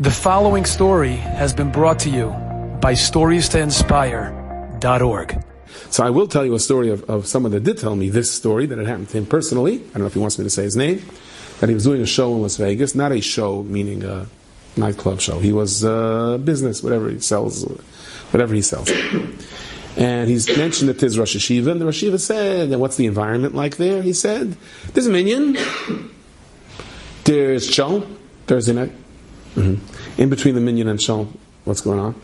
The following story has been brought to you by StoriesToInspire.org. So I will tell you a story of someone that did tell me this story, that it happened to him personally. I don't know if he wants me to say his name. That he was doing a show in Las Vegas. Not a show, meaning a nightclub show. He was business, whatever he sells. And he's mentioned it to his Rosh Hashiva, and the Rosh Hashiva said, and what's the environment like there? He said, there's a minyan, there's shul, Thursday night. In between the minyan and shul, what's going on?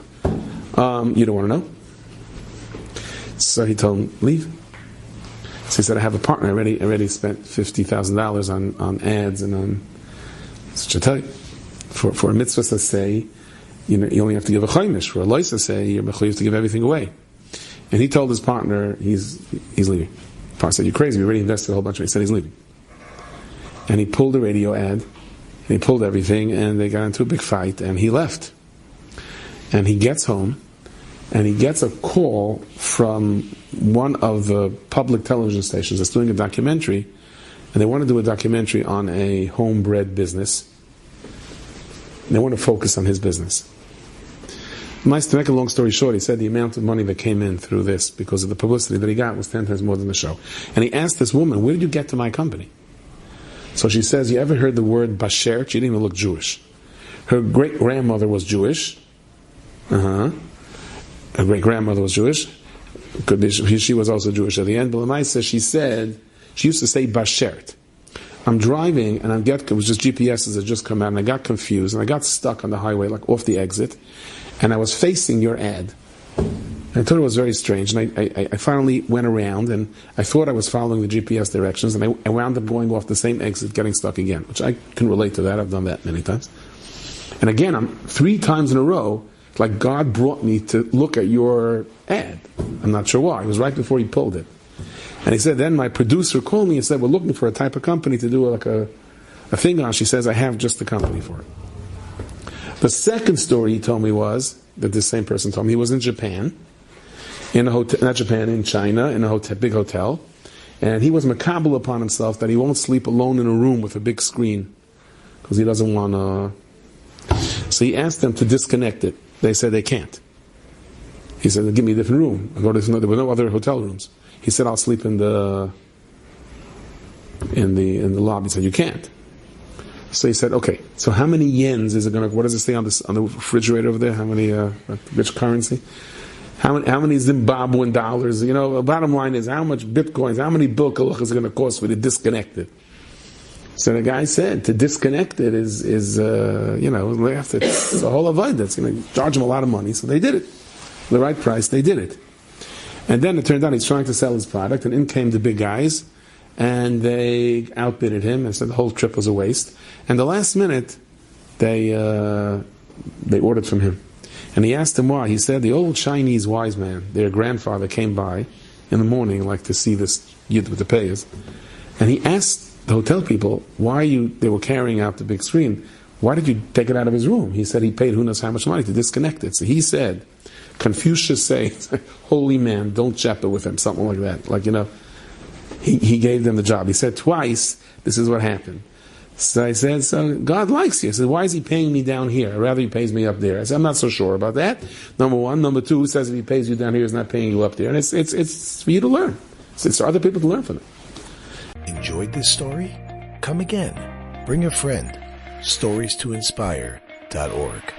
You don't want to know? So he told him, leave. So he said, I have a partner. I already spent $50,000 on ads and on such a type. For a mitzvah to say, you only have to give a chaimish. For a loisa say, you're mechuyev to give everything away. And he told his partner, he's leaving. The partner said, you're crazy. We already invested a whole bunch of it. He said, he's leaving. And he pulled the radio ad, and he pulled everything, and they got into a big fight, and he left. And he gets home, and he gets a call from one of the public television stations that's doing a documentary, and they want to do a documentary on a homebred business. And they want to focus on his business. Nice, to make a long story short, he said the amount of money that came in through this, because of the publicity that he got, was 10 times more than the show. And he asked this woman, where did you get to my company? So she says, you ever heard the word Basher? She didn't even look Jewish. Her great-grandmother was Jewish. Her great-grandmother was Jewish. She was also Jewish at the end. But Lamaisa, she said, she used to say Bashert. I'm driving, and it was just GPSs had just come out, and I got confused, and I got stuck on the highway, like off the exit, and I was facing your ad. I thought it was very strange, and I finally went around, and I thought I was following the GPS directions, and I wound up going off the same exit, getting stuck again, which I can relate to that. I've done that many times. And again, I'm 3 times in a row, like God brought me to look at your ad. I'm not sure why. It was right before he pulled it. And he said, then my producer called me and said, we're looking for a type of company to do like a thing on. She says, I have just the company for it. The second story he told me was, that this same person told me, he was in Japan, in a hotel, not Japan, in China, in a hotel, big hotel, and he was makabel upon himself that he won't sleep alone in a room with a big screen, because he doesn't want to. So he asked them to disconnect it. They said they can't. He said, give me a different room. There were no other hotel rooms. He said, I'll sleep in the lobby. He said, you can't. So he said, okay, so how many yens is it going to, what does it say on the refrigerator over there? How many, which currency? How many Zimbabwean dollars? The bottom line is how much bitcoins, how many bilkalach is it going to cost for to disconnect it? So the guy said, to disconnect it it's a whole avoid. That's going to charge him a lot of money. So they did it. The right price, they did it. And then it turned out he's trying to sell his product, and in came the big guys, and they outbidded him and said the whole trip was a waste. And the last minute, they ordered from him. And he asked them why. He said the old Chinese wise man, their grandfather, came by in the morning, like to see this yid with the payers. And he asked the hotel people why they were carrying out the big screen. Why did you take it out of his room? He said he paid who knows how much money to disconnect it. So he said, Confucius says, holy man, don't chapter with him, something like that. He gave them the job. He said twice, this is what happened. So I said, so God likes you. I said, why is he paying me down here? I'd rather he pays me up there. I said, I'm not so sure about that. Number one. Number two, who says if he pays you down here, he's not paying you up there. And it's for you to learn. It's for other people to learn from it. Enjoyed this story? Come again. Bring a friend. StoriesToInspire.org